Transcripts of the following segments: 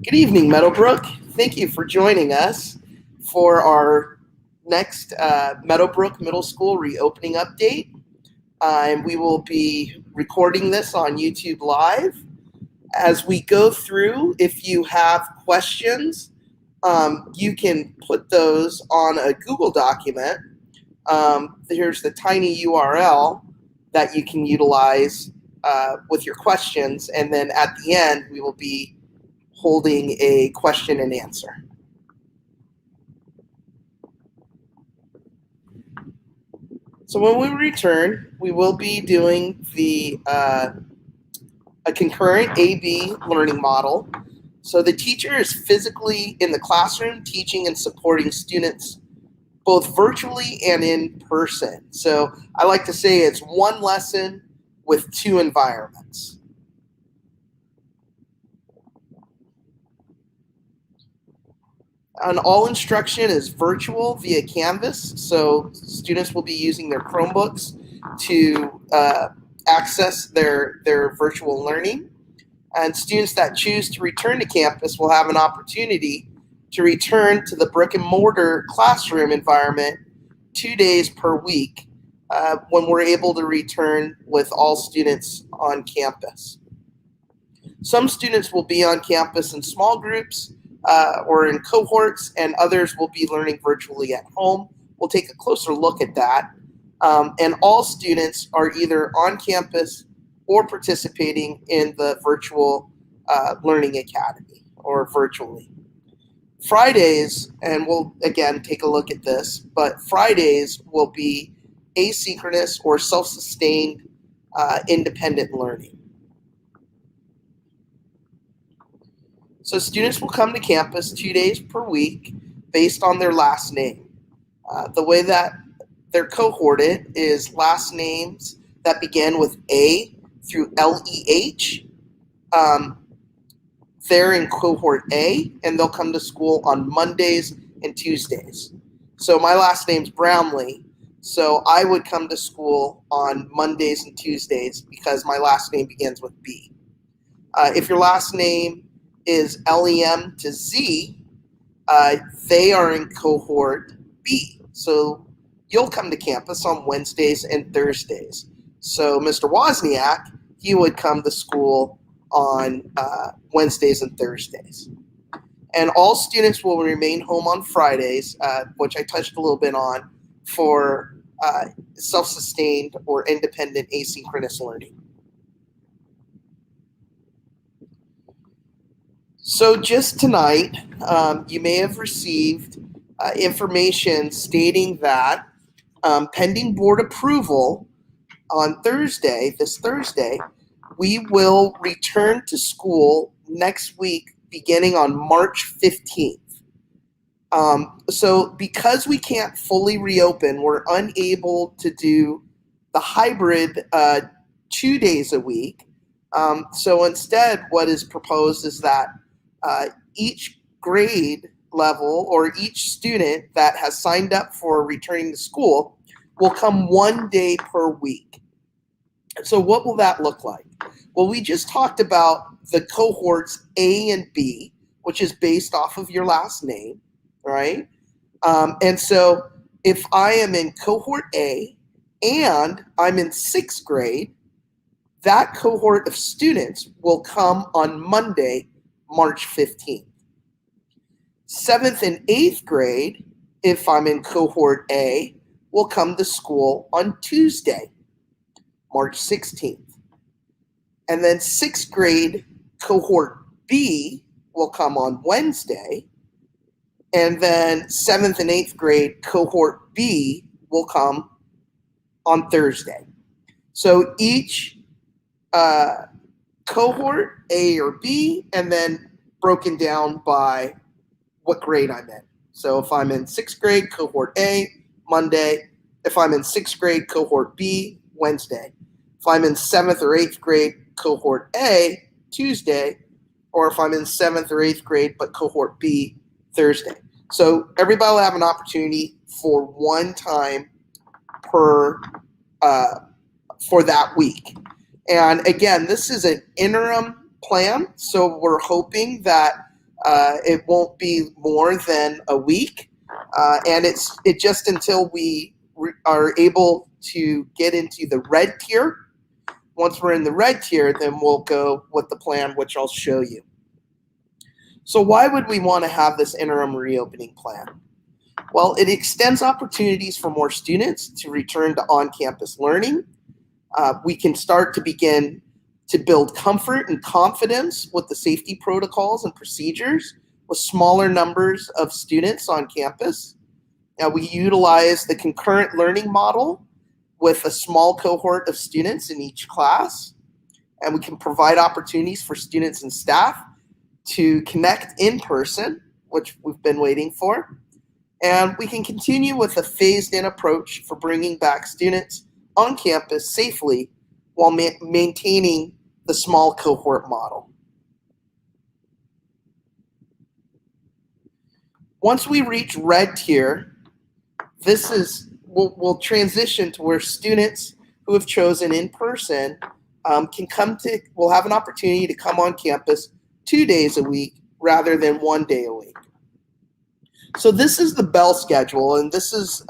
Good evening, Meadowbrook. Thank you for joining us for our next Meadowbrook Middle School reopening update. And we will be recording this on YouTube Live. As we go through, if you have questions, you can put those on a Google document. Here's the tiny URL that you can utilize with your questions. And then at the end, we will be holding a question and answer. So when we return, we will be doing a concurrent A-B learning model. So the teacher is physically in the classroom teaching and supporting students both virtually and in person. So I like to say it's one lesson with two environments. And all instruction is virtual via Canvas, so students will be using their Chromebooks to access their virtual learning. And students that choose to return to campus will have an opportunity to return to the brick and mortar classroom environment 2 days per week when we're able to return with all students on campus. Some students will be on campus in small groups or in cohorts, and others will be learning virtually at home. We'll take a closer look at that. And all students are either on campus or participating in the virtual learning academy or virtually. Fridays, and we'll again take a look at this, but Fridays will be asynchronous or self-sustained independent learning. So students will come to campus 2 days per week based on their last name. The way that they're cohorted is last names that begin with A through LEH. They're in cohort A, and they'll come to school on Mondays and Tuesdays. So my last name's Brownlee, so I would come to school on Mondays and Tuesdays because my last name begins with B. If your last name is LEM to Z, they are in cohort B. So you'll come to campus on Wednesdays and Thursdays. So Mr. Wozniak, he would come to school on Wednesdays and Thursdays. And all students will remain home on Fridays, which I touched a little bit on, for self-sustained or independent asynchronous learning. So just tonight, you may have received information stating that pending board approval on this Thursday, we will return to school next week beginning on March 15th. So because we can't fully reopen, we're unable to do the hybrid 2 days a week. So instead, what is proposed is that each grade level or each student that has signed up for returning to school will come 1 day per week. So what will that look like? Well, we just talked about the cohorts A and B, which is based off of your last name, right? And so if I am in cohort A and I'm in 6th grade, that cohort of students will come on Monday, March 15th. 7th and 8th grade, if I'm in cohort A, will come to school on Tuesday, March 16th. And then 6th grade cohort B will come on Wednesday. And then 7th and 8th grade cohort B will come on Thursday. So each cohort, A or B, and then broken down by what grade I'm in. So if I'm in 6th grade, cohort A, Monday. If I'm in 6th grade, cohort B, Wednesday. If I'm in 7th or 8th grade, cohort A, Tuesday. Or if I'm in 7th or 8th grade, but cohort B, Thursday. So everybody will have an opportunity for one time per for that week. And again, this is an interim plan, so we're hoping that It won't be more than a week, and it's just until we are able to get into the red tier. Once we're in the red tier, then we'll go with the plan, which I'll show you. So why would we want to have this interim reopening plan? Well, it extends opportunities for more students to return to on-campus learning. We can start to begin to build comfort and confidence with the safety protocols and procedures with smaller numbers of students on campus. Now, we utilize the concurrent learning model with a small cohort of students in each class, and we can provide opportunities for students and staff to connect in person, which we've been waiting for. And we can continue with a phased-in approach for bringing back students on campus safely while maintaining the small cohort model. Once we reach red tier, we'll transition to where students who have chosen in person will have an opportunity to come on campus 2 days a week rather than 1 day a week. So this is the bell schedule, and this is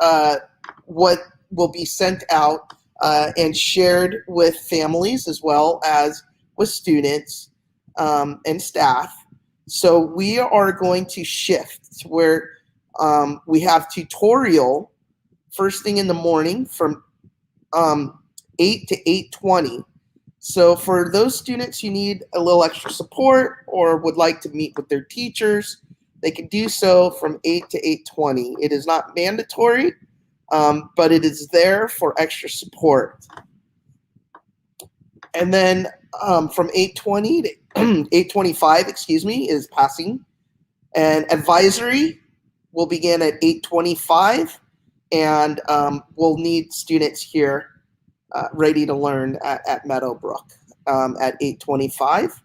what will be sent out and shared with families as well as with students and staff. So we are going to shift to where we have tutorial first thing in the morning from 8 to 8:20. So for those students who need a little extra support or would like to meet with their teachers, they can do so from 8 to 8:20. It is not mandatory, but it is there for extra support. And then from 8:20 to 8:25, is passing. And advisory will begin at 8:25, and we'll need students here ready to learn at Meadowbrook at 8:25.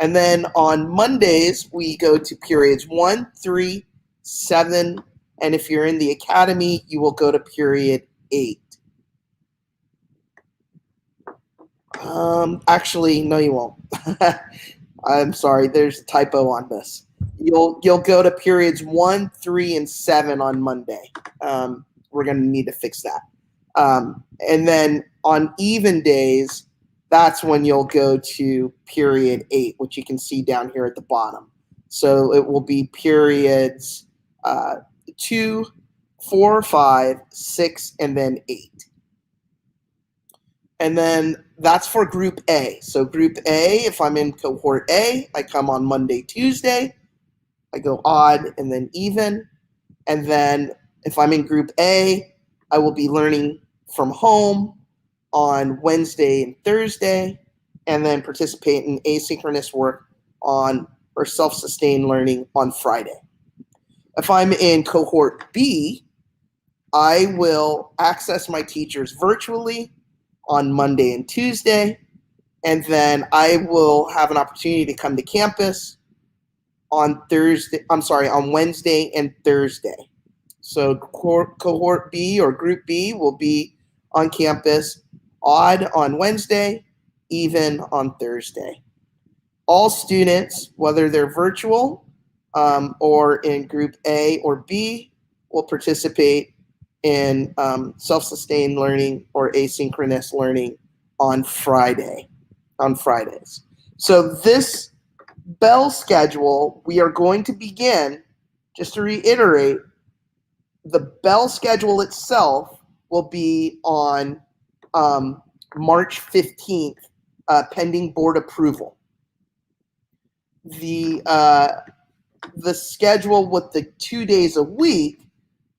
And then on Mondays, we go to periods 1, 3, 7, and if you're in the academy, you will go to period 8. Actually, no, you won't. I'm sorry, there's a typo on this. You'll go to periods 1, 3, and 7 on Monday. We're going to need to fix that. And then on even days, that's when you'll go to period 8, which you can see down here at the bottom. So it will be periods 2, 4, 5, 6, and then 8. And then that's for Group A. So Group A, if I'm in Cohort A, I come on Monday, Tuesday. I go odd and then even. And then if I'm in Group A, I will be learning from home on Wednesday and Thursday, and then participate in asynchronous work or self-sustained learning on Friday. If I'm in Cohort B, I will access my teachers virtually on Monday and Tuesday, and then I will have an opportunity to come to campus on Wednesday and Thursday. So Cohort B or Group B will be on campus odd on Wednesday, even on Thursday. All students, whether they're virtual or in Group A or B, will participate in self-sustained learning or asynchronous learning on Fridays. So this bell schedule, we are going to begin, just to reiterate, the bell schedule itself will be on March 15th, pending board approval. The schedule with the 2 days a week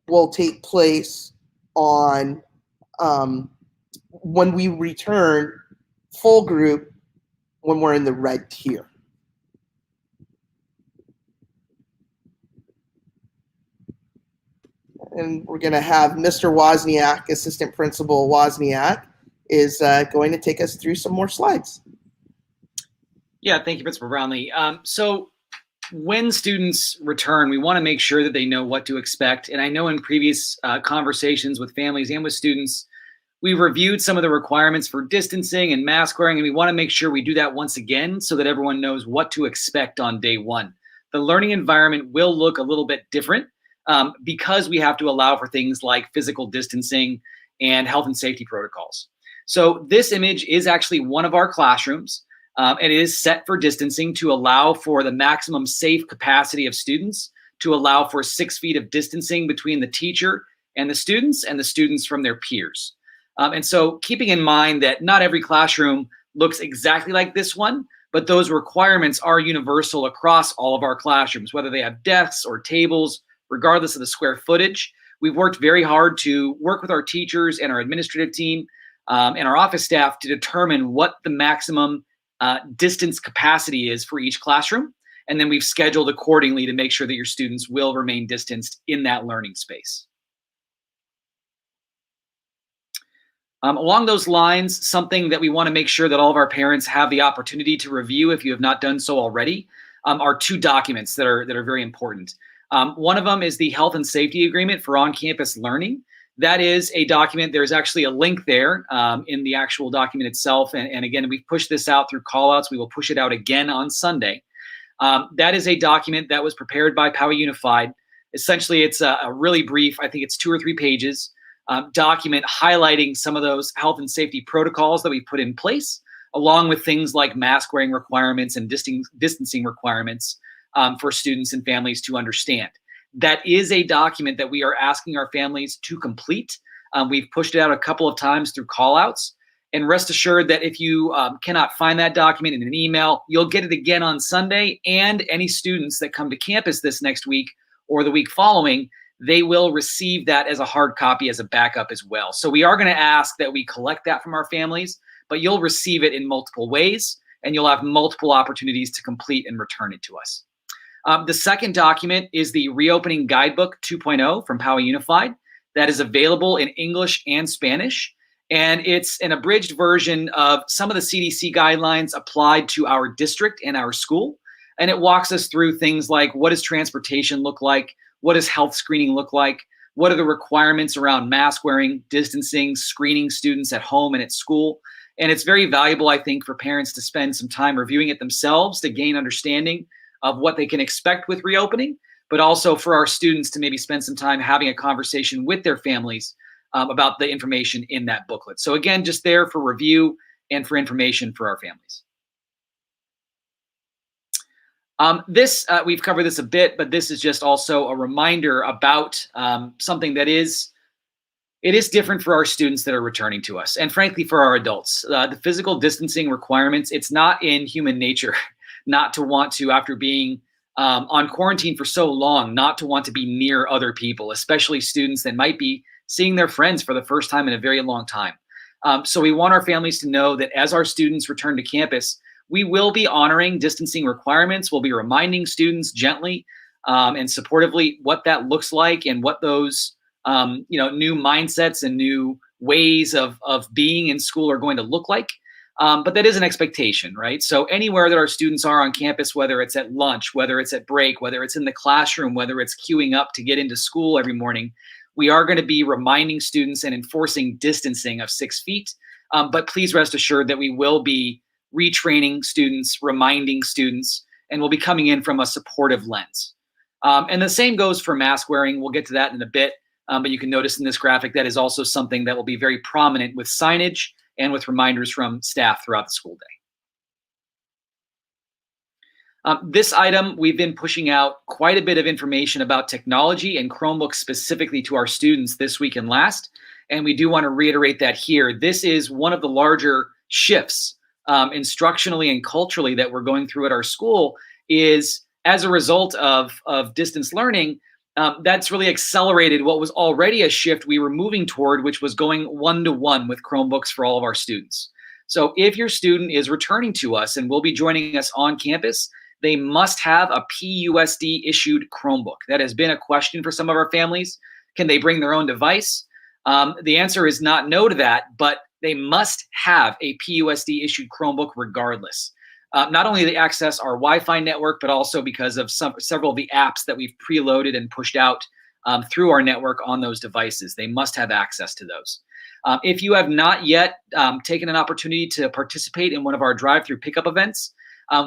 will take place on when we return full group when we're in the red tier. And we're going to have Mr. Wozniak, Assistant Principal Wozniak, is going to take us through some more slides. Yeah, thank you, Principal Brownlee. So when students return, we want to make sure that they know what to expect. And I know in previous conversations with families and with students, we reviewed some of the requirements for distancing and mask wearing, and we want to make sure we do that once again so that everyone knows what to expect on day one. the learning environment will look a little bit different because we have to allow for things like physical distancing and health and safety protocols. So this image is actually one of our classrooms. And it is set for distancing to allow for the maximum safe capacity of students, to allow for 6 feet of distancing between the teacher and the students from their peers. And so keeping in mind that not every classroom looks exactly like this one, but those requirements are universal across all of our classrooms, whether they have desks or tables, regardless of the square footage. We've worked very hard to work with our teachers and our administrative team and our office staff to determine what the maximum distance capacity is for each classroom. And then we've scheduled accordingly to make sure that your students will remain distanced in that learning space. Along those lines, something that we want to make sure that all of our parents have the opportunity to review, if you have not done so already, are 2 documents that are very important. One of them is the Health and Safety Agreement for On-Campus Learning. That is a document. There's actually a link there in the actual document itself. And again, we've pushed this out through callouts. We will push it out again on Sunday. That is a document that was prepared by Poway Unified. Essentially, it's a really brief, I think it's 2 or 3 pages, document highlighting some of those health and safety protocols that we put in place, along with things like mask wearing requirements and distancing requirements for students and families to understand. That is a document that we are asking our families to complete. We've pushed it out a couple of times through callouts. And rest assured that if you cannot find that document in an email, you'll get it again on Sunday. And any students that come to campus this next week or the week following, they will receive that as a hard copy as a backup as well. So we are going to ask that we collect that from our families, but you'll receive it in multiple ways, and you'll have multiple opportunities to complete and return it to us. The second document is the Reopening Guidebook 2.0 from Poway Unified. That is available in English and Spanish. And it's an abridged version of some of the CDC guidelines applied to our district and our school. And it walks us through things like, what does transportation look like? What does health screening look like? What are the requirements around mask wearing, distancing, screening students at home and at school? And it's very valuable, I think, for parents to spend some time reviewing it themselves to gain understanding of what they can expect with reopening, but also for our students to maybe spend some time having a conversation with their families about the information in that booklet. So again, just there for review and for information for our families. We've covered this a bit, but this is just also a reminder about something that is different for our students that are returning to us, and frankly for our adults. The physical distancing requirements, it's not in human nature not to want to, after being on quarantine for so long, not to want to be near other people, especially students that might be seeing their friends for the first time in a very long time. So we want our families to know that as our students return to campus, we will be honoring distancing requirements. We'll be reminding students gently and supportively what that looks like and what those new mindsets and new ways of being in school are going to look like. But that is an expectation, right? So anywhere that our students are on campus, whether it's at lunch, whether it's at break, whether it's in the classroom, whether it's queuing up to get into school every morning, we are going to be reminding students and enforcing distancing of 6 feet. But please rest assured that we will be retraining students, reminding students, and we'll be coming in from a supportive lens. And the same goes for mask wearing. We'll get to that in a bit. But you can notice in this graphic that is also something that will be very prominent with signage and with reminders from staff throughout the school day. This item, we've been pushing out quite a bit of information about technology and Chromebooks specifically to our students this week and last. And we do want to reiterate that here. This is one of the larger shifts instructionally and culturally that we're going through at our school, is as a result of distance learning. That's really accelerated what was already a shift we were moving toward, which was going one-to-one with Chromebooks for all of our students. So if your student is returning to us and will be joining us on campus, they must have a PUSD issued Chromebook. That has been a question for some of our families. Can they bring their own device? The answer is not no to that, but they must have a PUSD issued Chromebook regardless. Not only to access our Wi-Fi network, but also because of several of the apps that we've preloaded and pushed out through our network on those devices. They must have access to those. If you have not yet taken an opportunity to participate in one of our drive-through pickup events,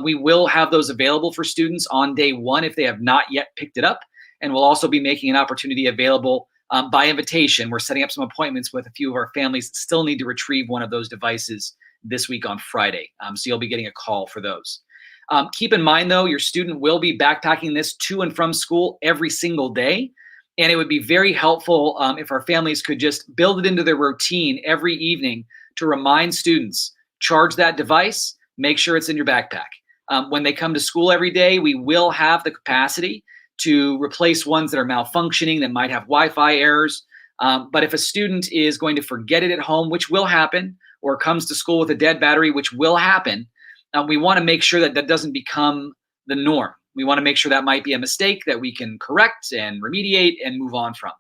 We will have those available for students on day one if they have not yet picked it up. And we'll also be making an opportunity available by invitation. We're setting up some appointments with a few of our families that still need to retrieve one of those devices this week on Friday. So you'll be getting a call for those. Keep in mind, though, your student will be backpacking this to and from school every single day. And it would be very helpful if our families could just build it into their routine every evening to remind students, charge that device, make sure it's in your backpack. When they come to school every day, we will have the capacity to replace ones that are malfunctioning, that might have Wi-Fi errors. But if a student is going to forget it at home, which will happen, or comes to school with a dead battery, which will happen, we want to make sure that that doesn't become the norm. We want to make sure that might be a mistake that we can correct and remediate and move on from.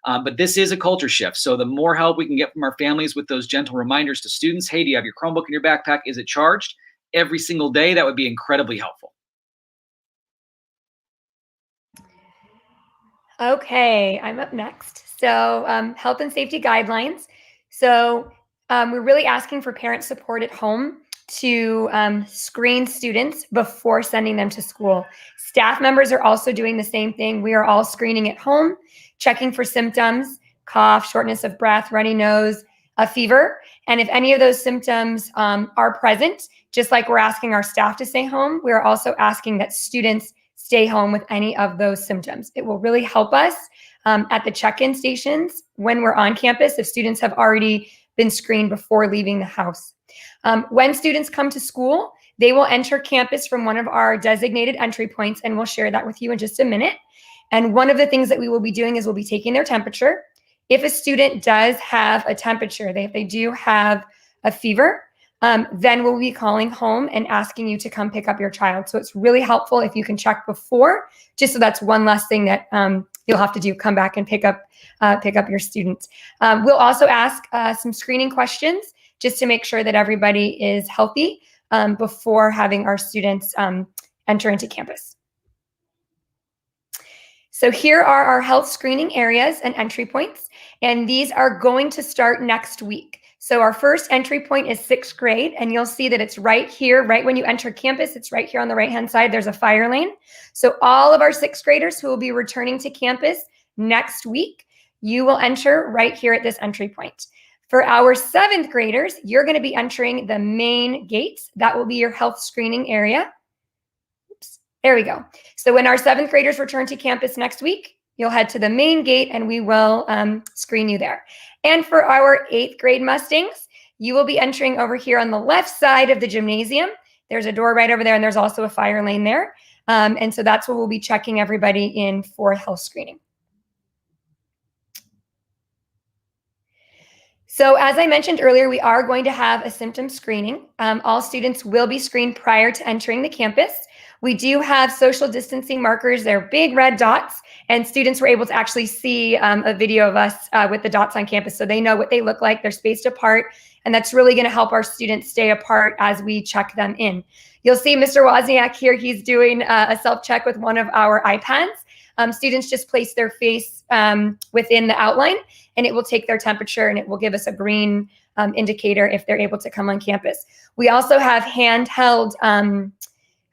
But this is a culture shift. So the more help we can get from our families with those gentle reminders to students, hey, do you have your Chromebook in your backpack? Is it charged? Every single day, that would be incredibly helpful. Okay, I'm up next. So health and safety guidelines. So we're really asking for parent support at home to screen students before sending them to school. Staff members are also doing the same thing. We are all screening at home, checking for symptoms, cough, shortness of breath, runny nose, a fever. And if any of those symptoms are present, just like we're asking our staff to stay home, we're also asking that students stay home with any of those symptoms. It will really help us at the check-in stations when we're on campus if students have already been screened before leaving the house. When students come to school, they will enter campus from one of our designated entry points, and we'll share that with you in just a minute. And one of the things that we will be doing is we'll be taking their temperature. If a student does have a temperature, if they do have a fever, then we'll be calling home and asking you to come pick up your child. So it's really helpful if you can check before, just so that's one less thing that you'll have to do, come back and pick up your student. We'll also ask some screening questions just to make sure that everybody is healthy before having our students enter into campus. So here are our health screening areas and entry points, and these are going to start next week. So our first entry point is 6th grade, and you'll see that it's right here, right when you enter campus. It's right here on the right-hand side. There's a fire lane. So all of our 6th graders who will be returning to campus next week, you will enter right here at this entry point. For our 7th graders, you're going to be entering the main gate. That will be your health screening area. Oops, there we go. So when our 7th graders return to campus next week, you'll head to the main gate and we will screen you there. And for our 8th grade Mustangs, you will be entering over here on the left side of the gymnasium. There's a door right over there, and there's also a fire lane there. And so that's where we'll be checking everybody in for health screening. So as I mentioned earlier, we are going to have a symptom screening. All students will be screened prior to entering the campus. We do have social distancing markers. They're big red dots, and students were able to actually see a video of us with the dots on campus, so they know what they look like. They're spaced apart, and that's really going to help our students stay apart as we check them in. You'll see Mr. Wozniak here. He's doing a self-check with one of our iPads. Students just place their face within the outline, and it will take their temperature, and it will give us a green indicator if they're able to come on campus. We also have handheld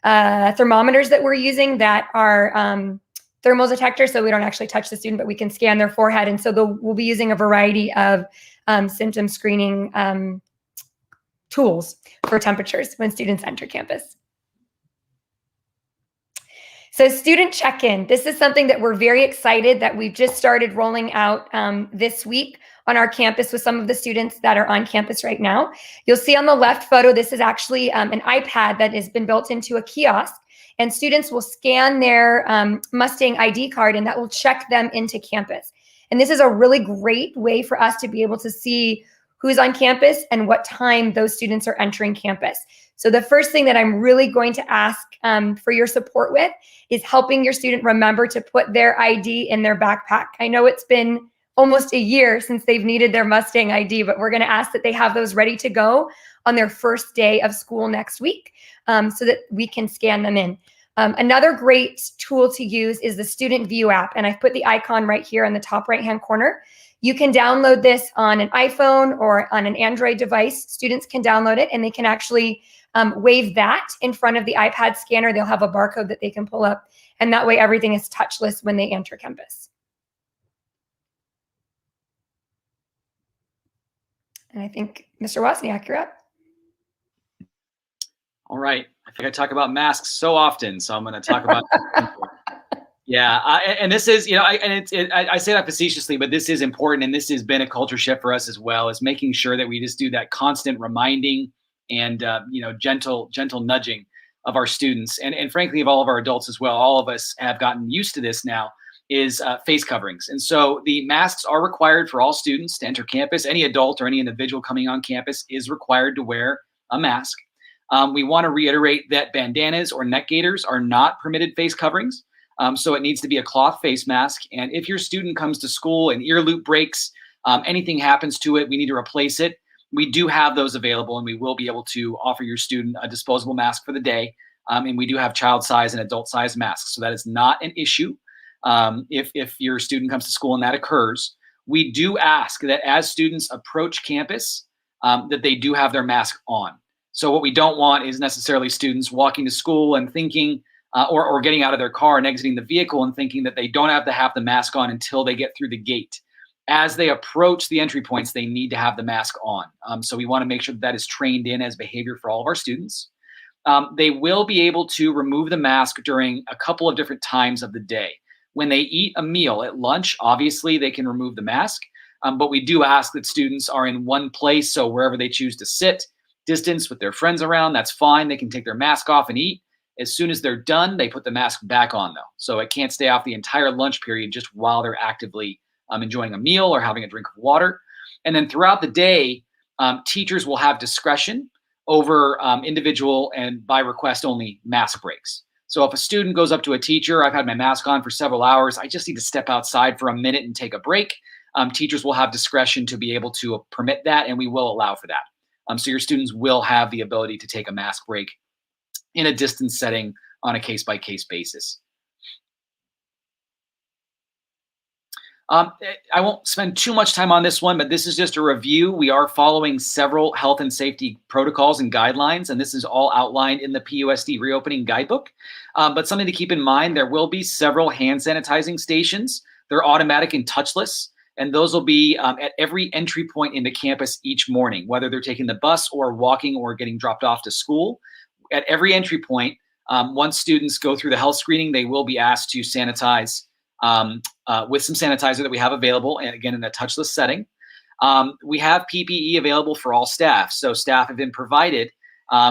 thermometers that we're using that are thermal detectors, so we don't actually touch the student, but we can scan their forehead. And so we'll be using a variety of symptom screening tools for temperatures when students enter campus. So student check-in. This is something that we're very excited that we've just started rolling out this week on our campus with some of the students that are on campus right now. You'll see on the left photo, this is actually an iPad that has been built into a kiosk, and students will scan their Mustang ID card, and that will check them into campus. And this is a really great way for us to be able to see who's on campus and what time those students are entering campus. So the first thing that I'm really going to ask for your support with is helping your student remember to put their ID in their backpack. I know it's been almost a year since they've needed their Mustang ID, but we're going to ask that they have those ready to go on their first day of school next week so that we can scan them in. Another great tool to use is the Student View app, and I've put the icon right here in the top right-hand corner. You can download this on an iPhone or on an Android device. Students can download it, and they can actually wave that in front of the iPad scanner. They'll have a barcode that they can pull up, and that way everything is touchless when they enter campus. And I think, Mr. Wozniak, you're up. All right. I think I talk about masks so often, so I'm going to talk about. Yeah, and this is, I say that facetiously, but this is important, and this has been a culture shift for us as well, is making sure that we just do that constant reminding and gentle nudging of our students, and frankly of all of our adults as well. All of us have gotten used to this now, is face coverings. And so the masks are required for all students to enter campus. Any adult or any individual coming on campus is required to wear a mask. We want to reiterate that bandanas or neck gaiters are not permitted face coverings. So it needs to be a cloth face mask. And if your student comes to school and ear loop breaks, anything happens to it, we need to replace it. We do have those available, and we will be able to offer your student a disposable mask for the day. And we do have child size and adult size masks. So that is not an issue. If your student comes to school and that occurs, we do ask that as students approach campus, that they do have their mask on. So what we don't want is necessarily students walking to school and thinking, or getting out of their car and exiting the vehicle and thinking that they don't have to have the mask on until they get through the gate. As they approach the entry points, they need to have the mask on. So we want to make sure that is trained in as behavior for all of our students. They will be able to remove the mask during a couple of different times of the day. When they eat a meal at lunch, obviously they can remove the mask, but we do ask that students are in one place, so wherever they choose to sit, distance with their friends around, that's fine. They can take their mask off and eat. As soon as they're done, they put the mask back on, though. So it can't stay off the entire lunch period just while they're actively enjoying a meal or having a drink of water. And then throughout the day, teachers will have discretion over individual and by request only mask breaks. So if a student goes up to a teacher, I've had my mask on for several hours, I just need to step outside for a minute and take a break. Teachers will have discretion to be able to permit that, and we will allow for that. So your students will have the ability to take a mask break in a distance setting on a case-by-case basis. I won't spend too much time on this one, but this is just a review. We are following several health and safety protocols and guidelines, and this is all outlined in the PUSD reopening guidebook. But something to keep in mind, there will be several hand sanitizing stations. They're automatic and touchless, and those will be at every entry point into campus each morning, whether they're taking the bus or walking or getting dropped off to school. At every entry point, once students go through the health screening, they will be asked to sanitize with some sanitizer that we have available, and again, in a touchless setting. We have PPE available for all staff. So staff have been provided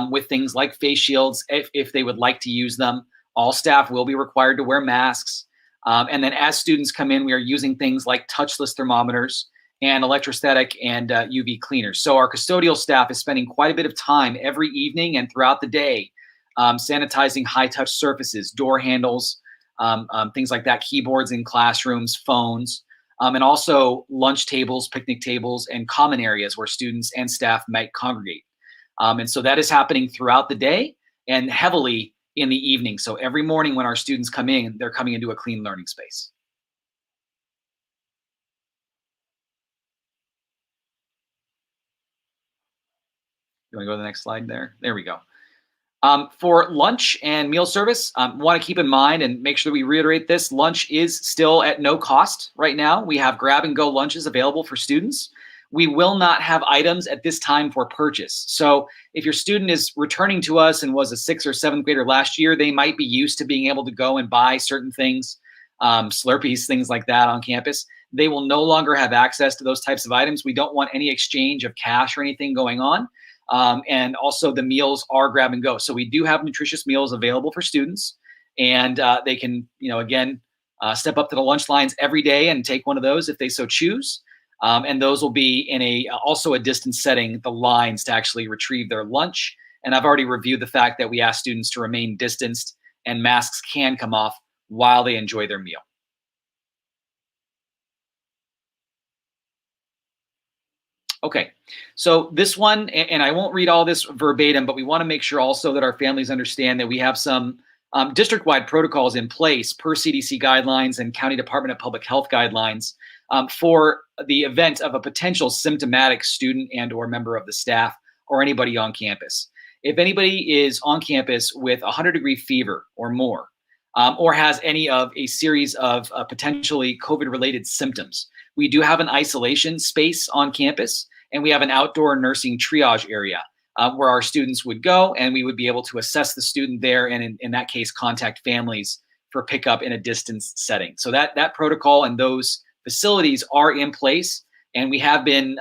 with things like face shields if they would like to use them. All staff will be required to wear masks. And then as students come in, we are using things like touchless thermometers and electrostatic and UV cleaners. So our custodial staff is spending quite a bit of time every evening and throughout the day sanitizing high-touch surfaces, door handles, things like that, keyboards in classrooms, phones, and also lunch tables, picnic tables, and common areas where students and staff might congregate. And so that is happening throughout the day and heavily in the evening. So every morning when our students come in, they're coming into a clean learning space. You want to go to the next slide there? There we go. For lunch and meal service, want to keep in mind and make sure that we reiterate this, lunch is still at no cost right now. We have grab and go lunches available for students. We will not have items at this time for purchase. So if your student is returning to us and was a 6th or 7th grader last year, they might be used to being able to go and buy certain things, Slurpees, things like that on campus. They will no longer have access to those types of items. We don't want any exchange of cash or anything going on. And also the meals are grab and go. So we do have nutritious meals available for students, and they can, again, step up to the lunch lines every day and take one of those if they so choose. And those will be in also a distance setting, the lines to actually retrieve their lunch. And I've already reviewed the fact that we ask students to remain distanced and masks can come off while they enjoy their meal. Okay, so this one, and I won't read all this verbatim, but we want to make sure also that our families understand that we have some district-wide protocols in place per CDC guidelines and County Department of Public Health guidelines for the event of a potential symptomatic student and or member of the staff or anybody on campus. if anybody is on campus with 100-degree fever or more, or has any of a series of potentially COVID-related symptoms, we do have an isolation space on campus, and we have an outdoor nursing triage area where our students would go, and we would be able to assess the student there, and in that case, contact families for pickup in a distance setting. So that protocol and those facilities are in place, and we have been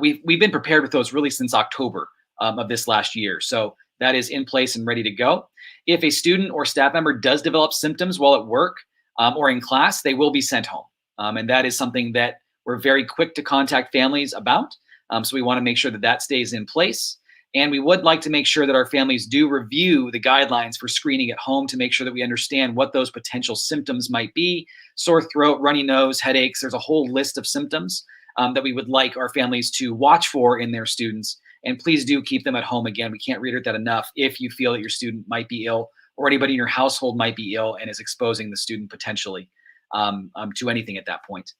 we've been prepared with those really since October of this last year. So that is in place and ready to go. If a student or staff member does develop symptoms while at work or in class, they will be sent home. And that is something that we're very quick to contact families about. So we want to make sure that that stays in place. And we would like to make sure that our families do review the guidelines for screening at home to make sure that we understand what those potential symptoms might be. Sore throat, runny nose, headaches. There's a whole list of symptoms that we would like our families to watch for in their students. And please do keep them at home. Again, we can't reiterate that enough. If you feel that your student might be ill or anybody in your household might be ill and is exposing the student potentially to anything at that point.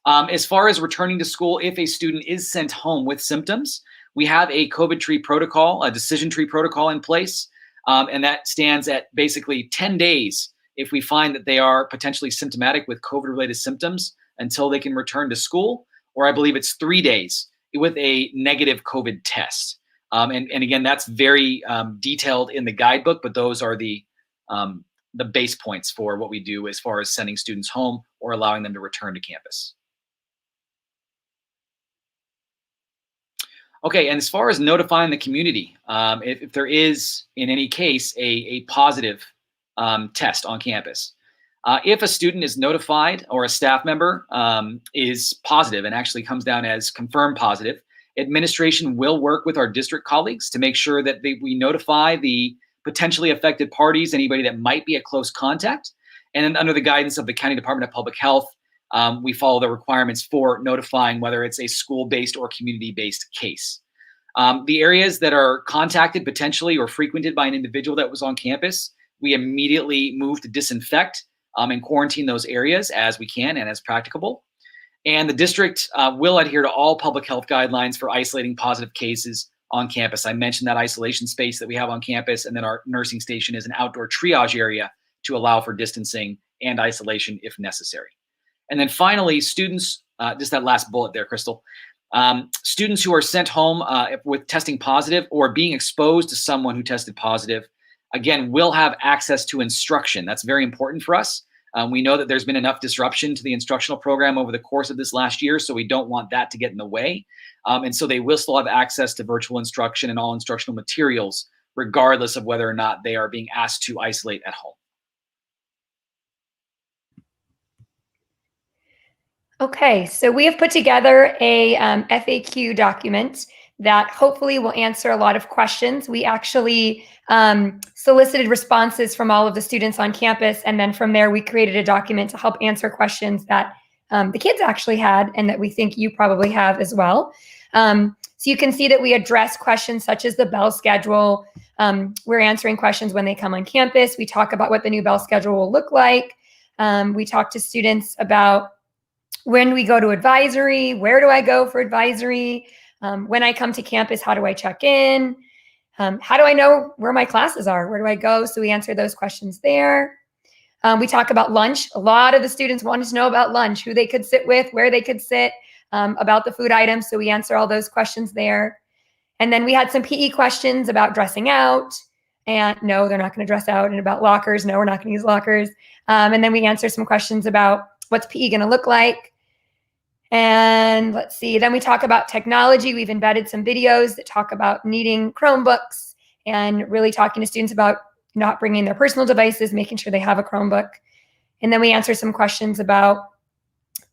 As far as returning to school, if a student is sent home with symptoms, we have a COVID tree protocol, a decision tree protocol in place. And that stands at basically 10 days if we find that they are potentially symptomatic with COVID-related symptoms until they can return to school, or I believe it's 3 days with a negative COVID test. And again, that's very detailed in the guidebook, but those are the base points for what we do as far as sending students home or allowing them to return to campus. Okay, and as far as notifying the community, if there is, in any case, a positive test on campus, if a student is notified or a staff member is positive and actually comes down as confirmed positive, administration will work with our district colleagues to make sure that we notify the potentially affected parties, anybody that might be a close contact. And then under the guidance of the County Department of Public Health, we follow the requirements for notifying whether it's a school-based or community-based case. The areas that are contacted potentially or frequented by an individual that was on campus, we immediately move to disinfect and quarantine those areas as we can and as practicable. And the district will adhere to all public health guidelines for isolating positive cases on campus. I mentioned that isolation space that we have on campus, and then our nursing station is an outdoor triage area to allow for distancing and isolation if necessary. And then finally, students, just that last bullet there, Crystal, students who are sent home with testing positive or being exposed to someone who tested positive, again, will have access to instruction. That's very important for us. We know that there's been enough disruption to the instructional program over the course of this last year, so we don't want that to get in the way. And so they will still have access to virtual instruction and all instructional materials, regardless of whether or not they are being asked to isolate at home. Okay, so we have put together a FAQ document that hopefully will answer a lot of questions. We actually solicited responses from all of the students on campus, and then from there we created a document to help answer questions that the kids actually had and that we think you probably have as well. So you can see that we address questions such as the bell schedule. We're answering questions when they come on campus. We talk about what the new bell schedule will look like. We talk to students about when we go to advisory, where do I go for advisory? When I come to campus, how do I check in? How do I know where my classes are? Where do I go? So we answer those questions there. We talk about lunch. A lot of the students wanted to know about lunch, who they could sit with, where they could sit, about the food items. So we answer all those questions there. And then we had some PE questions about dressing out. And no, they're not going to dress out. And about lockers. No, we're not going to use lockers. And then we answer some questions about what's PE going to look like. And let's see, then we talk about technology. We've embedded some videos that talk about needing Chromebooks and really talking to students about not bringing their personal devices, making sure they have a Chromebook. And then we answer some questions about,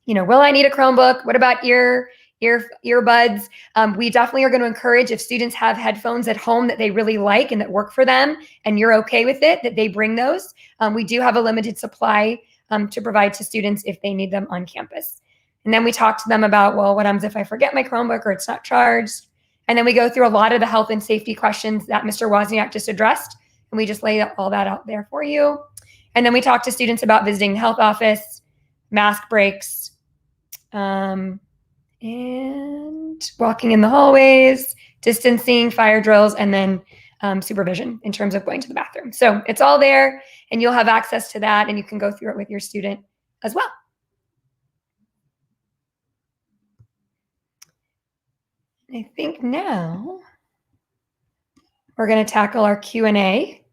will I need a Chromebook? What about earbuds? We definitely are going to encourage, if students have headphones at home that they really like and that work for them and you're okay with it, that they bring those. We do have a limited supply to provide to students if they need them on campus. And then we talk to them about, well, what happens if I forget my Chromebook or it's not charged? And then we go through a lot of the health and safety questions that Mr. Wozniak just addressed. And we just lay all that out there for you. And then we talk to students about visiting the health office, mask breaks, and walking in the hallways, distancing, fire drills, and then supervision in terms of going to the bathroom. So it's all there, and you'll have access to that, and you can go through it with your student as well. I think now we're going to tackle our Q&A.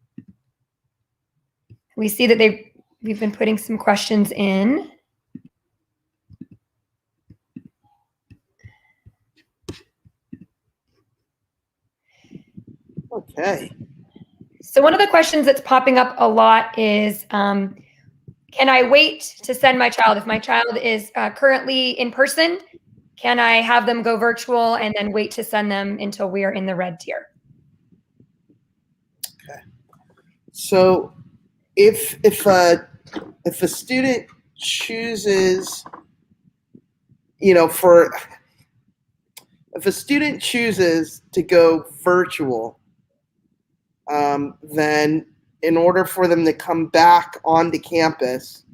We see that we've been putting some questions in. Okay. So one of the questions that's popping up a lot is, can I wait to send my child? If my child is currently in person, can I have them go virtual and then wait to send them until we are in the red tier? Okay. So if a student chooses, if a student chooses to go virtual, then in order for them to come back onto campus,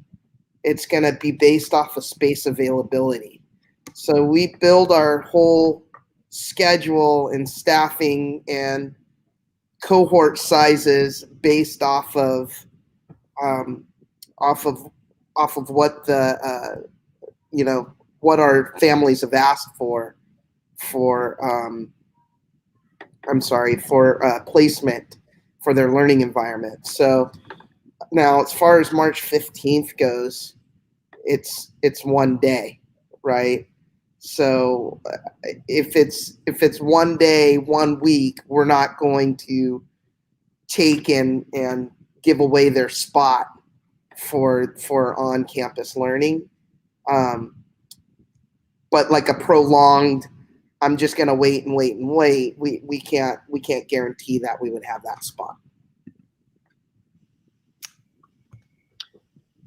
it's going to be based off of space availability. So we build our whole schedule and staffing and cohort sizes based off of what the what our families have asked for placement for their learning environment. So now, as far as March 15th goes, it's one day, right? So if it's one day, 1 week, we're not going to take and give away their spot for on-campus learning. But like a prolonged, I'm just going to wait and wait and wait. We can't guarantee that we would have that spot.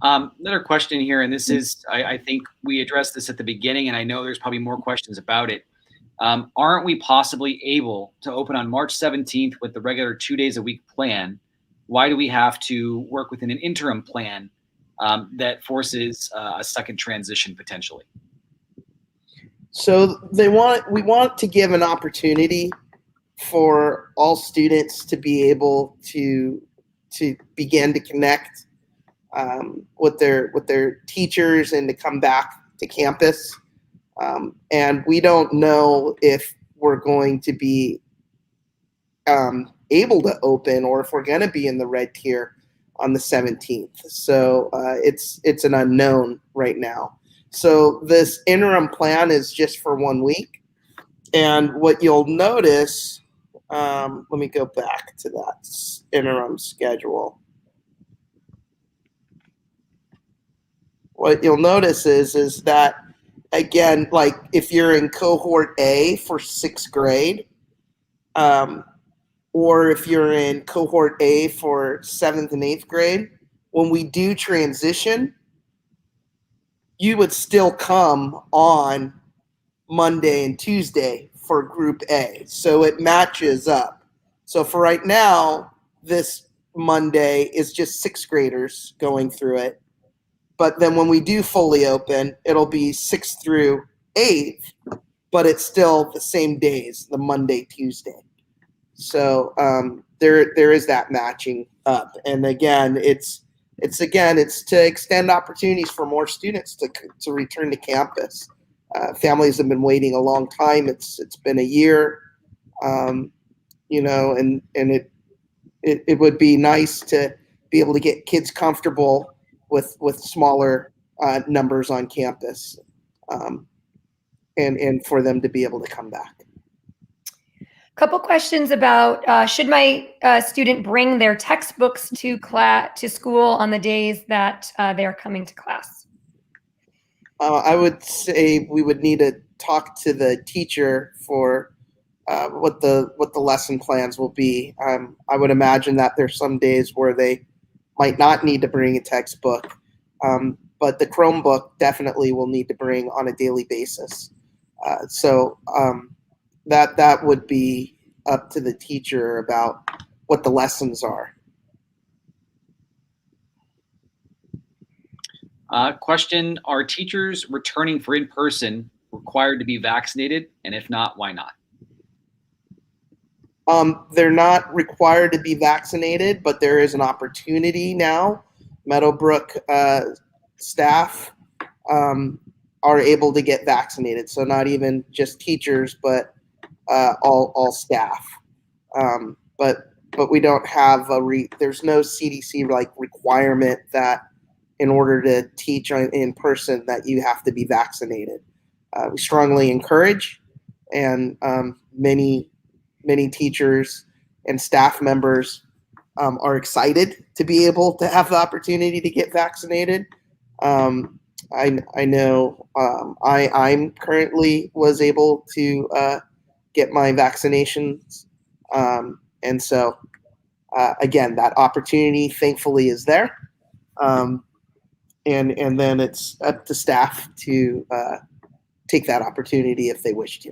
Another question here, and this is, I think we addressed this at the beginning, and I know there's probably more questions about it. Aren't we possibly able to open on March 17th with the regular 2 days a week plan? Why do we have to work within an interim plan that forces a second transition potentially? So we want to give an opportunity for all students to be able to begin to connect with their teachers and to come back to campus. And we don't know if we're going to be able to open or if we're going to be in the red tier on the 17th. So it's an unknown right now. So this interim plan is just for 1 week. And what you'll notice, let me go back to that interim schedule. What you'll notice is that, again, like if you're in cohort A for 6th grade, or if you're in cohort A for 7th and 8th grade, when we do transition, you would still come on Monday and Tuesday for group A. So it matches up. So for right now, this Monday is just 6th graders going through it. But then when we do fully open, it'll be 6th through 8th, but it's still the same days, the Monday, Tuesday. So there is that matching up. And again, it's to extend opportunities for more students to return to campus. Families have been waiting a long time. It's been a year, and it would be nice to be able to get kids comfortable with smaller numbers on campus, and for them to be able to come back. A couple questions about should my student bring their textbooks to school on the days that they are coming to class? I would say we would need to talk to the teacher for what the lesson plans will be. I would imagine that there's some days where they might not need to bring a textbook, but the Chromebook definitely will need to bring on a daily basis. So that would be up to the teacher about what the lessons are. Question, are teachers returning for in-person required to be vaccinated? And if not, why not? They're not required to be vaccinated, but there is an opportunity now. Meadowbrook staff are able to get vaccinated, so not even just teachers, but all staff. But we don't have there's no CDC like requirement that in order to teach in person that you have to be vaccinated. We strongly encourage, and many teachers and staff members are excited to be able to have the opportunity to get vaccinated. I know I'm currently was able to get my vaccinations, and so again, that opportunity thankfully is there, and then it's up to staff to take that opportunity if they wish to.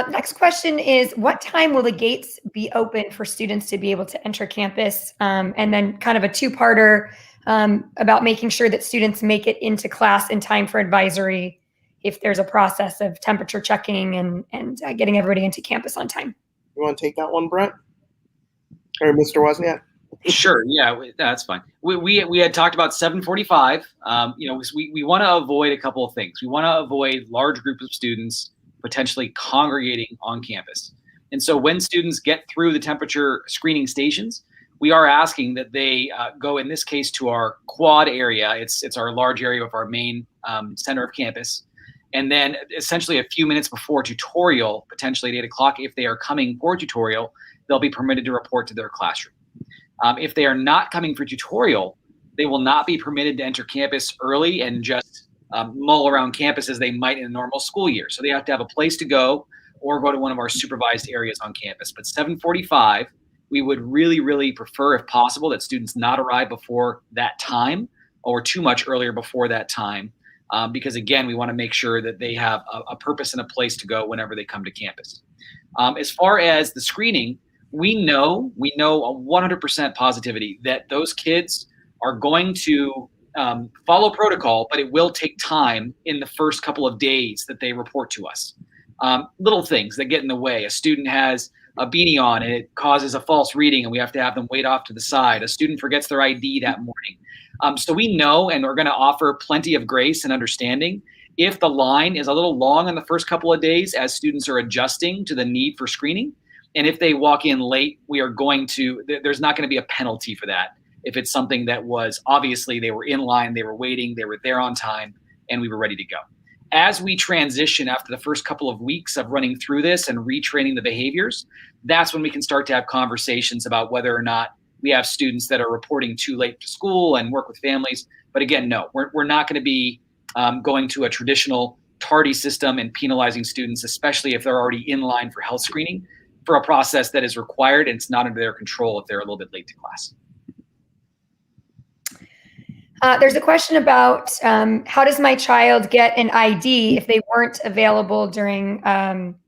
Next question is, what time will the gates be open for students to be able to enter campus? And then kind of a two-parter about making sure that students make it into class in time for advisory, if there's a process of temperature checking and getting everybody into campus on time. You want to take that one, Brent? Or Mr. Wozniak? Sure. Yeah, that's fine. We had talked about 7:45. We want to avoid a couple of things. We want to avoid large groups of students potentially congregating on campus. And so when students get through the temperature screening stations, we are asking that they go, in this case, to our quad area. It's our large area of our main center of campus. And then essentially a few minutes before tutorial, potentially at 8 o'clock, if they are coming for tutorial, they'll be permitted to report to their classroom. If they are not coming for tutorial, they will not be permitted to enter campus early and just mull around campus as they might in a normal school year. So they have to have a place to go or go to one of our supervised areas on campus. But 7:45, we would really, really prefer, if possible, that students not arrive before that time or too much earlier before that time. Because again, we want to make sure that they have a purpose and a place to go whenever they come to campus. As far as the screening, we know a 100% positivity that those kids are going to follow protocol, but it will take time in the first couple of days that they report to us. Little things that get in the way. A student has a beanie on and it causes a false reading and we have to have them wait off to the side. A student forgets their ID that morning. So we know, and we're going to offer plenty of grace and understanding if the line is a little long in the first couple of days as students are adjusting to the need for screening. And if they walk in late, there's not going to be a penalty for that. If it's something that was obviously they were in line, they were waiting, they were there on time, and we were ready to go. As we transition after the first couple of weeks of running through this and retraining the behaviors, that's when we can start to have conversations about whether or not we have students that are reporting too late to school and work with families. But again, no, we're not going to be going to a traditional tardy system and penalizing students, especially if they're already in line for health screening, for a process that is required and it's not under their control if they're a little bit late to class. There's a question about how does my child get an ID if they weren't available during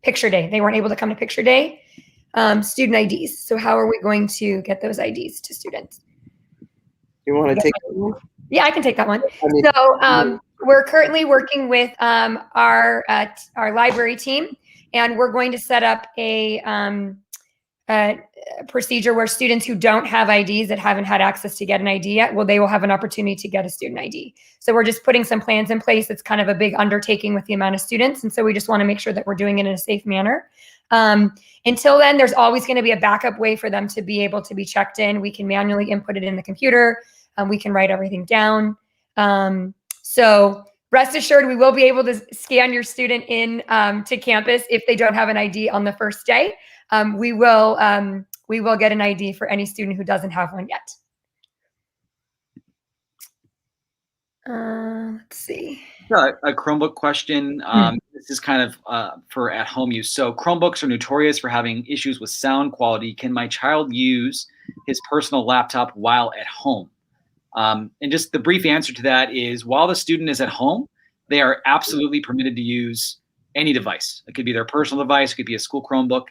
picture day? They weren't able to come to picture day, student IDs. So how are we going to get those IDs to students? You want to take that one? Yeah, I can take that one. So we're currently working with our library team, and we're going to set up a procedure where students who don't have IDs, that haven't had access to get an ID yet, well, they will have an opportunity to get a student ID. So we're just putting some plans in place. It's kind of a big undertaking with the amount of students. And so we just want to make sure that we're doing it in a safe manner. Until then, there's always going to be a backup way for them to be able to be checked in. We can manually input it in the computer. We can write everything down. So rest assured, we will be able to scan your student in to campus if they don't have an ID on the first day. We will get an ID for any student who doesn't have one yet. Let's see. A Chromebook question. This is kind of for at-home use. So Chromebooks are notorious for having issues with sound quality. Can my child use his personal laptop while at home? And just the brief answer to that is, while the student is at home, they are absolutely permitted to use any device. It could be their personal device, it could be a school Chromebook.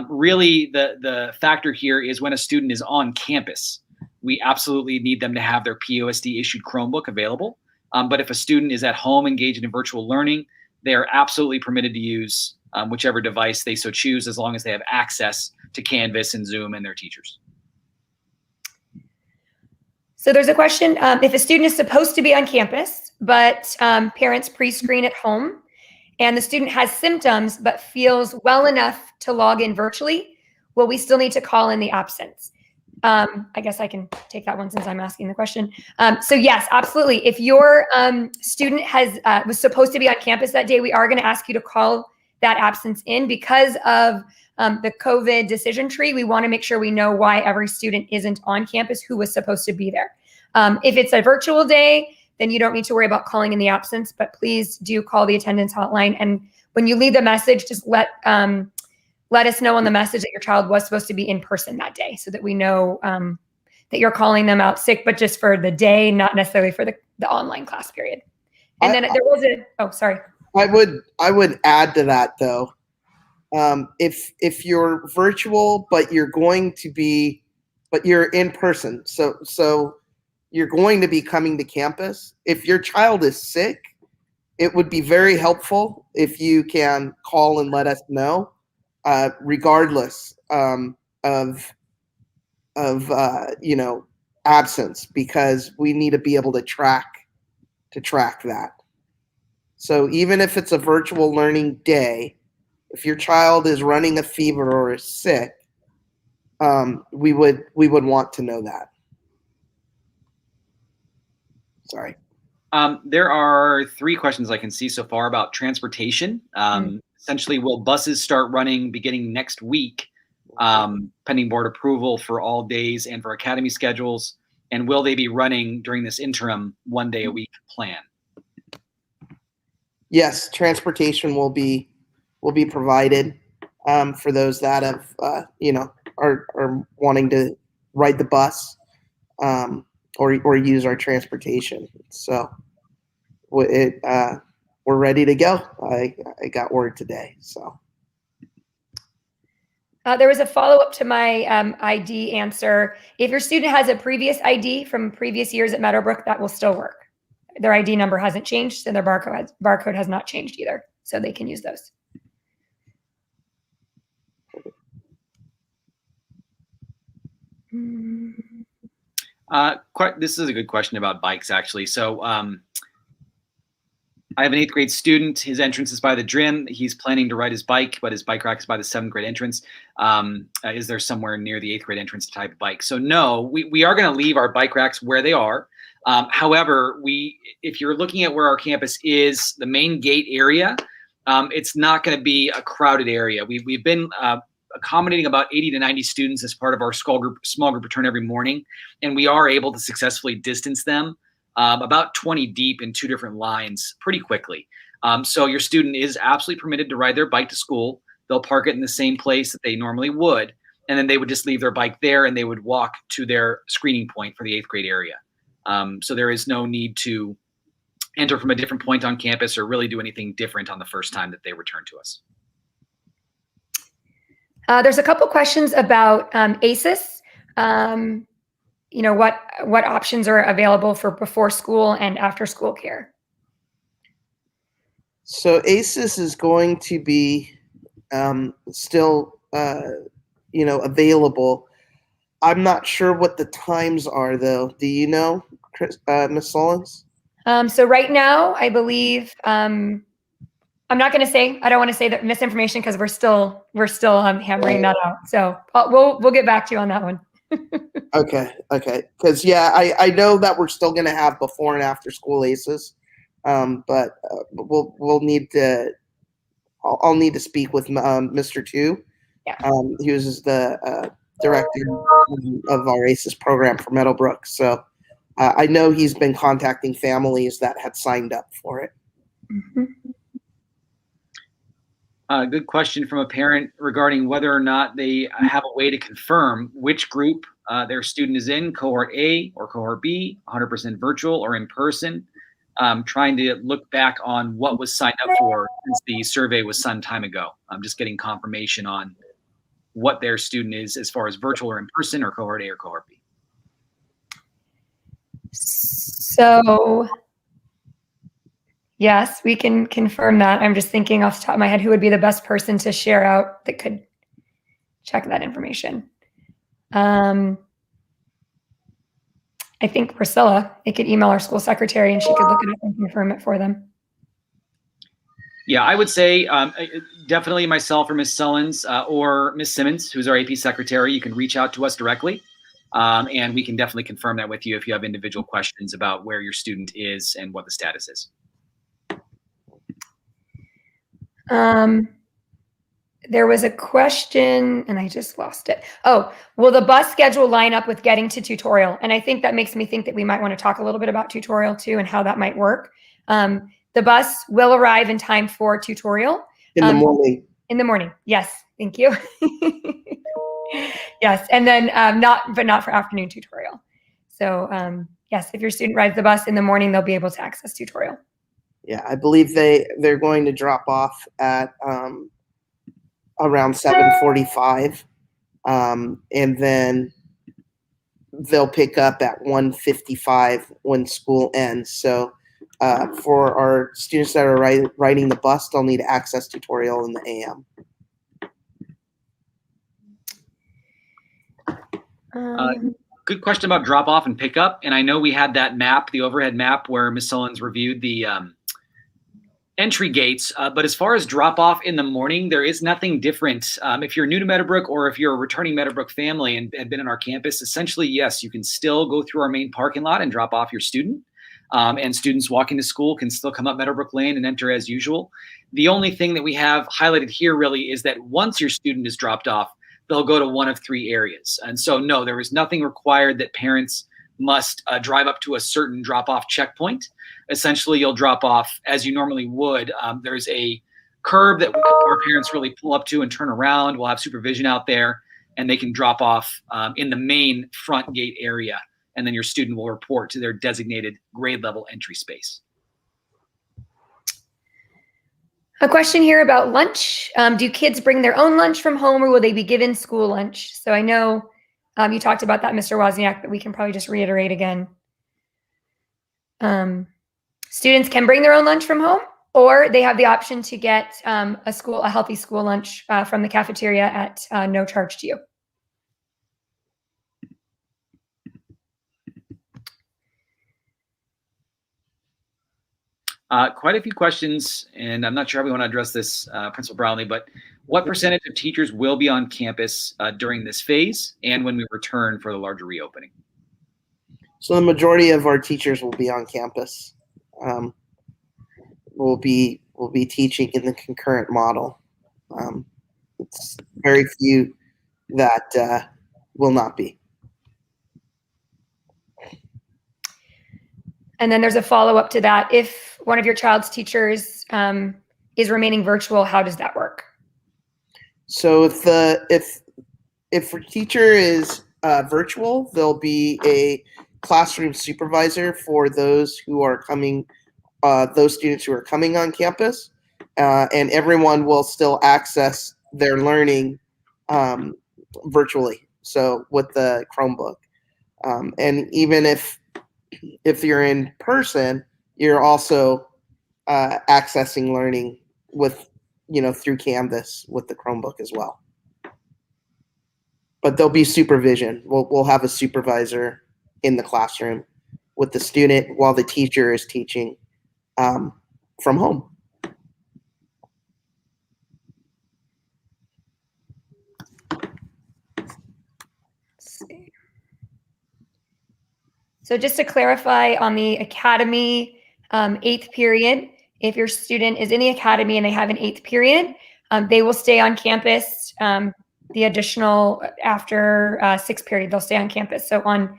Really, the factor here is when a student is on campus, we absolutely need them to have their POSD issued Chromebook available. But if a student is at home engaged in virtual learning, they are absolutely permitted to use whichever device they so choose, as long as they have access to Canvas and Zoom and their teachers. So there's a question, if a student is supposed to be on campus, but parents pre-screen at home, and the student has symptoms but feels well enough to log in virtually, will we still need to call in the absence? I guess I can take that one since I'm asking the question. So yes, absolutely. If your student was supposed to be on campus that day, we are going to ask you to call that absence in because of the COVID decision tree. We want to make sure we know why every student isn't on campus who was supposed to be there. If it's a virtual day, then you don't need to worry about calling in the absence, but please do call the attendance hotline. And when you leave the message, just let us know on the message that your child was supposed to be in person that day so that we know that you're calling them out sick, but just for the day, not necessarily for the online class period. And then there was sorry. I would add to that though. If you're virtual, but you're in person, so you're going to be coming to campus. If your child is sick, it would be very helpful if you can call and let us know, regardless of absence, because we need to be able to track that. So even if it's a virtual learning day, if your child is running a fever or is sick, we would want to know that. Sorry. There are 3 questions I can see so far about transportation. Essentially, will buses start running beginning next week, pending board approval for all days and for academy schedules? And will they be running during this interim 1 day a week plan? Yes, transportation will be provided for those that have are wanting to ride the bus or use our transportation. So we're ready to go. I got word today. So there was a follow-up to my ID answer. If your student has a previous ID from previous years at Meadowbrook, that will still work. Their ID number hasn't changed, and their barcode has not changed either, so they can use those. This is a good question about bikes, actually. So I have an 8th grade student. His entrance is by the gym. He's planning to ride his bike, but his bike rack is by the 7th grade entrance. Is there somewhere near the 8th grade entrance type of bike? So no, we are going to leave our bike racks where they are. However, if you're looking at where our campus is, the main gate area, it's not going to be a crowded area. We've been accommodating about 80 to 90 students as part of our small group return every morning, and we are able to successfully distance them about 20 deep in 2 different lines pretty quickly. So your student is absolutely permitted to ride their bike to school. They'll park it in the same place that they normally would, and then they would just leave their bike there and they would walk to their screening point for the 8th grade area. So there is no need to enter from a different point on campus or really do anything different on the first time that they return to us. There's a couple questions about ACES. What options are available for before school and after school care? So ACES is going to be still available. I'm not sure what the times are though. Do you know, Ms. Solons? So right now, I believe I'm not going to say. I don't want to say that misinformation because we're still hammering that out. So we'll get back to you on that one. Okay. Because I know that we're still going to have before and after school ACES, but we'll need to. I'll need to speak with Mr. Tu. Yeah. He was the director of our ACES program for Meadowbrook. So I know he's been contacting families that had signed up for it. Mm-hmm. Good question from a parent regarding whether or not they have a way to confirm which group their student is in, Cohort A or Cohort B, 100% virtual or in person, trying to look back on what was signed up for since the survey was some time ago. I'm just getting confirmation on what their student is as far as virtual or in person or Cohort A or Cohort B. So Yes, we can confirm that. I'm just thinking off the top of my head who would be the best person to share out that could check that information. I think Priscilla, they could email our school secretary and she could look it up and confirm it for them. Yeah, I would say definitely myself or Ms. Sullins or Ms. Simmons, who's our AP secretary. You can reach out to us directly, and we can definitely confirm that with you if you have individual questions about where your student is and what the status is. There was a question and I just lost it. Oh, will the bus schedule line up with getting to tutorial? And I think that makes me think that we might want to talk a little bit about tutorial too and how that might work. The bus will arrive in time for tutorial. In the morning. In the morning. Yes. Thank you. Yes. And then not for afternoon tutorial. So yes, if your student rides the bus in the morning, they'll be able to access tutorial. Yeah, I believe they're going to drop off at around 7:45, and then they'll pick up at 1:55 when school ends. So for our students that are riding the bus, they'll need access tutorial in the AM. Good question about drop off and pickup. And I know we had that map, the overhead map, where Ms. Sullins reviewed the entry gates. But as far as drop off in the morning, there is nothing different. If you're new to Meadowbrook or if you're a returning Meadowbrook family and been in our campus, essentially, yes, you can still go through our main parking lot and drop off your student. And students walking to school can still come up Meadowbrook Lane and enter as usual. The only thing that we have highlighted here really is that once your student is dropped off, they'll go to one of three areas. And so, no, there is nothing required that parents must drive up to a certain drop-off checkpoint. Essentially, you'll drop off as you normally would. There's a curb that our parents really pull up to and turn around. We'll have supervision out there, and they can drop off in the main front gate area. And then your student will report to their designated grade level entry space. A question here about lunch. Do kids bring their own lunch from home or will they be given school lunch? So I know you talked about that, Mr. Wozniak, but we can probably just reiterate again. Students can bring their own lunch from home, or they have the option to get a healthy school lunch from the cafeteria at no charge to you. Quite a few questions, and I'm not sure how we want to address this, Principal Brownlee, but what percentage of teachers will be on campus during this phase and when we return for the larger reopening? So the majority of our teachers will be on campus. We'll be teaching in the concurrent model. It's very few that will not be. And then there's a follow-up to that. If one of your child's teachers is remaining virtual, how does that work? So if a teacher is virtual, there'll be a classroom supervisor for those who are coming, those students who are coming on campus, and everyone will still access their learning virtually. So with the Chromebook, and even if you're in person, you're also accessing learning with, through Canvas with the Chromebook as well. But there'll be supervision. We'll have a supervisor in the classroom with the student while the teacher is teaching from home. So just to clarify on the academy 8th period, if your student is in the academy and they have an 8th period, they will stay on campus. The additional after 6th period, they'll stay on campus. So on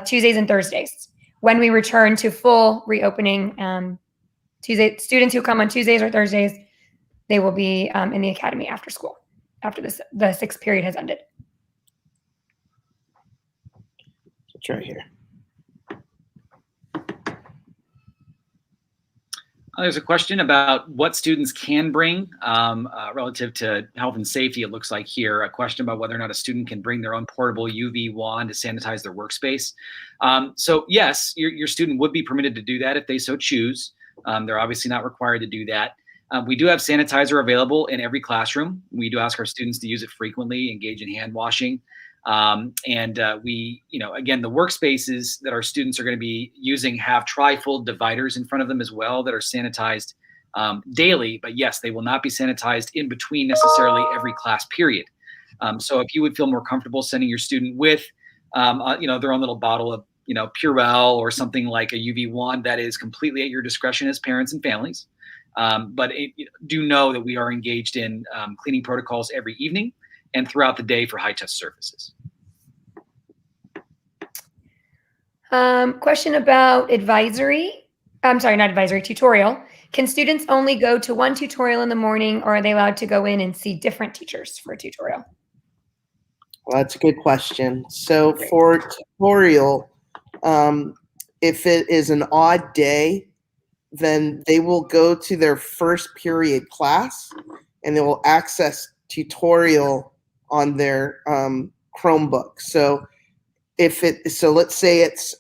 Tuesdays and Thursdays. When we return to full reopening, students who come on Tuesdays or Thursdays, they will be in the academy after school, after the 6th period has ended. It's right here. There's a question about what students can bring relative to health and safety, it looks like here. A question about whether or not a student can bring their own portable UV wand to sanitize their workspace. So yes, your student would be permitted to do that if they so choose. They're obviously not required to do that. We do have sanitizer available in every classroom. We do ask our students to use it frequently, engage in hand washing. We, again, the workspaces that our students are going to be using have tri-fold dividers in front of them as well that are sanitized daily. But yes, they will not be sanitized in between necessarily every class period. So if you would feel more comfortable sending your student with, their own little bottle of, Purell or something like a UV wand, that is completely at your discretion as parents and families. Do know that we are engaged in cleaning protocols every evening and throughout the day for high-touch surfaces. Question about advisory. I'm sorry, not advisory, tutorial. Can students only go to one tutorial in the morning, or are they allowed to go in and see different teachers for a tutorial? Well, that's a good question. So for tutorial, if it is an odd day, then they will go to their first period class and they will access tutorial on their Chromebook. So let's say it's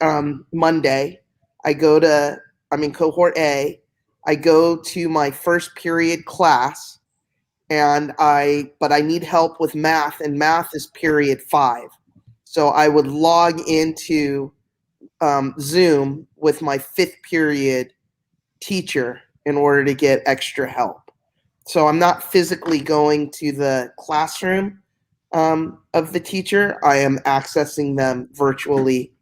Monday, I'm in cohort A, I go to my first period class, but I need help with math, and math is period 5. So I would log into Zoom with my 5th period teacher in order to get extra help. So I'm not physically going to the classroom of the teacher. I am accessing them virtually.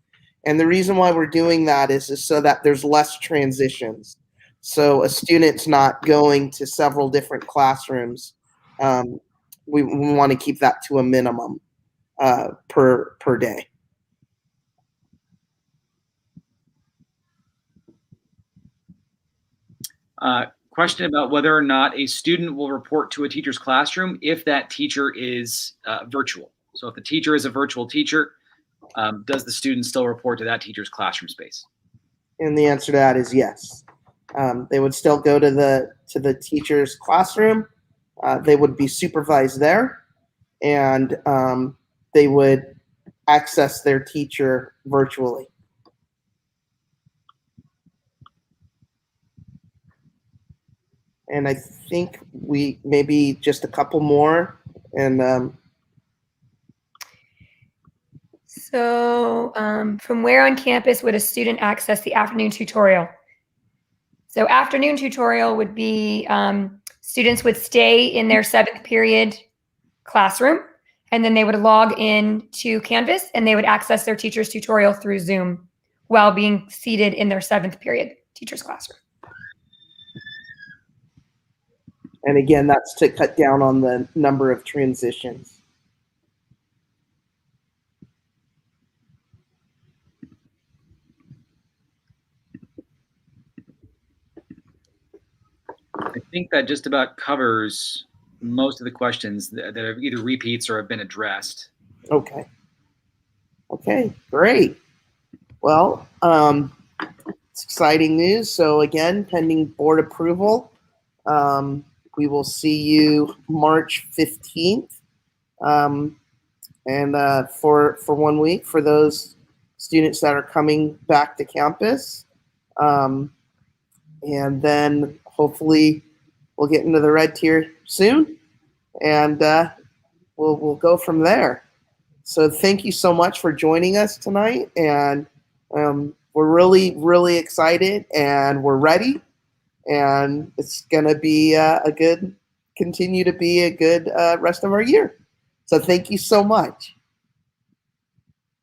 And the reason why we're doing that is so that there's less transitions. So a student's not going to several different classrooms. We want to keep that to a minimum per day. Question about whether or not a student will report to a teacher's classroom if that teacher is virtual. So if the teacher is a virtual teacher, does the student still report to that teacher's classroom space? And the answer to that is yes. They would still go to the teacher's classroom. They would be supervised there, and they would access their teacher virtually. And I think we maybe just a couple more. And so from where on campus would a student access the afternoon tutorial? So afternoon tutorial would be students would stay in their 7th period classroom, and then they would log in to Canvas and they would access their teacher's tutorial through Zoom while being seated in their 7th period teacher's classroom. And again, that's to cut down on the number of transitions. I think that just about covers most of the questions that are either repeats or have been addressed. Okay. Okay, great. Well, it's exciting news. So again, pending board approval, we will see you March 15th, and for 1 week for those students that are coming back to campus. And then hopefully we'll get into the red tier soon, and we'll go from there. So thank you so much for joining us tonight, and we're really, really excited, and we're ready. And it's going to be continue to be a good rest of our year. So thank you so much.